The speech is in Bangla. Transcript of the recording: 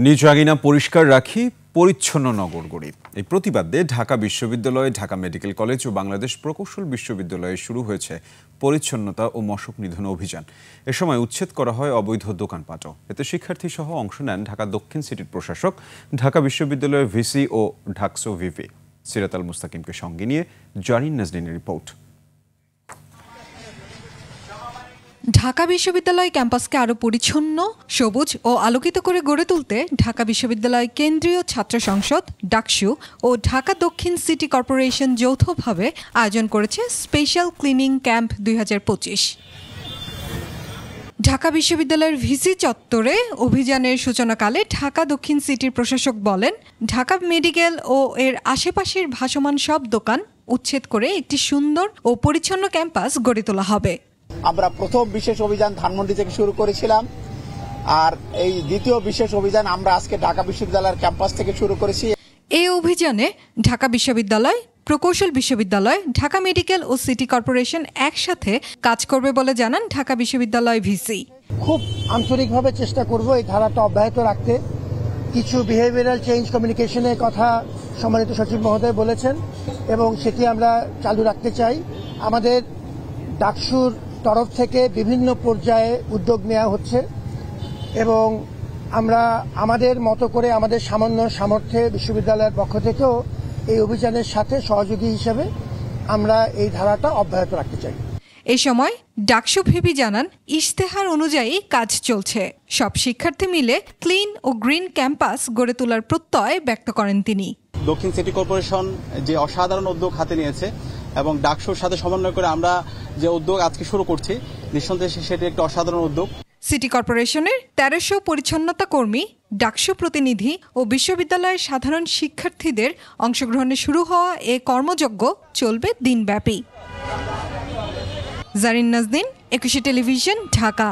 নিজ আঙিনা পরিষ্কার রাখি, পরিচ্ছন্ন নগর গড়ি। এই প্রতিবাদে ঢাকা বিশ্ববিদ্যালয়, ঢাকা মেডিকেল কলেজ ও বাংলাদেশ প্রকৌশল বিশ্ববিদ্যালয়ে শুরু হয়েছে পরিচ্ছন্নতা ও মশক নিধন অভিযান। এ সময় উচ্ছেদ করা হয় অবৈধ দোকানপাটও। এতে শিক্ষার্থী সহ অংশ নেন ঢাকা দক্ষিণ সিটির প্রশাসক, ঢাকা বিশ্ববিদ্যালয়ের ভিসি ও ঢাকসো ভিভি। সিরাত আল মুস্তাকিমকে সঙ্গে নিয়ে জারিন নাজনীনের রিপোর্ট। ঢাকা বিশ্ববিদ্যালয় ক্যাম্পাসকে আরও পরিচ্ছন্ন, সবুজ ও আলোকিত করে গড়ে তুলতে ঢাকা বিশ্ববিদ্যালয় কেন্দ্রীয় ছাত্র সংসদ, ডাকসু ও ঢাকা দক্ষিণ সিটি কর্পোরেশন যৌথভাবে আয়োজন করেছে স্পেশাল ক্লিনিং ক্যাম্প 2025। ঢাকা বিশ্ববিদ্যালয়ের ভিসি চত্বরে অভিযানের সূচনাকালে ঢাকা দক্ষিণ সিটির প্রশাসক বলেন, ঢাকা মেডিকেল ও এর আশেপাশের ভাসমান সব দোকান উচ্ছেদ করে একটি সুন্দর ও পরিচ্ছন্ন ক্যাম্পাস গড়ে তোলা হবে। আমরা প্রথম বিশেষ অভিযান ধানমন্ডি থেকে শুরু করেছিলাম, আর এই দ্বিতীয় বিশেষ অভিযান আমরা আজকে ঢাকা বিশ্ববিদ্যালয়ের ক্যাম্পাস থেকে শুরু করেছি। এই অভিযানে ঢাকা বিশ্ববিদ্যালয়, প্রকৌশল বিশ্ববিদ্যালয়, ঢাকা মেডিকেল ও সিটি কর্পোরেশন একসাথে কাজ করবে বলে জানান ঢাকা বিশ্ববিদ্যালয় ভিসি। খুব আন্তরিকভাবে চেষ্টা করব এই ধারাটা অব্যাহত রাখতে। কিছু বিহেভিয়ারাল চেঞ্জ কমিউনিকেশনের কথা সম্মানিত সচিব মহোদয় বলেছেন এবং সেটি আমরা চালু রাখতে চাই। আমাদের ডাকসুর তরফ থেকে বিভিন্ন পর্যায়ে উদ্যোগ নেওয়া হচ্ছে এবং আমরা আমাদের মতো করে আমাদের সামান্য সামর্থ্যে বিশ্ববিদ্যালয়ের পক্ষ থেকেও এই অভিযানের সাথে সহযোগী হিসেবে আমরা এই ধারাটা অব্যাহত রাখতে চাই। এই সময় ডাকসু ভিপি জানান, ইশতেহার অনুযায়ী কাজ চলছে। সব শিক্ষার্থী মিলে ক্লিন ও গ্রিন ক্যাম্পাস গড়ে তোলার প্রত্যয় ব্যক্ত করেন তিনি। দক্ষিণ সিটি কর্পোরেশন যে অসাধারণ উদ্যোগ হাতে নিয়েছে এবং ডাকসুর সাথে সমন্বয় করে আমরা যে উদ্যোগ আজকে শুরু করছি, নিঃসন্দেহে সেটি একটি অসাধারণ উদ্যোগ। সিটি কর্পোরেশনের 1300 পরিচ্ছন্নতা কর্মী, ডাকসু প্রতিনিধি ও বিশ্ববিদ্যালয়ের সাধারণ শিক্ষার্থীদের অংশগ্রহণে শুরু হওয়া এ কর্মযজ্ঞ চলবে দিনব্যাপী। জারিন নাজনীন, 21 টেলিভিশন, ঢাকা।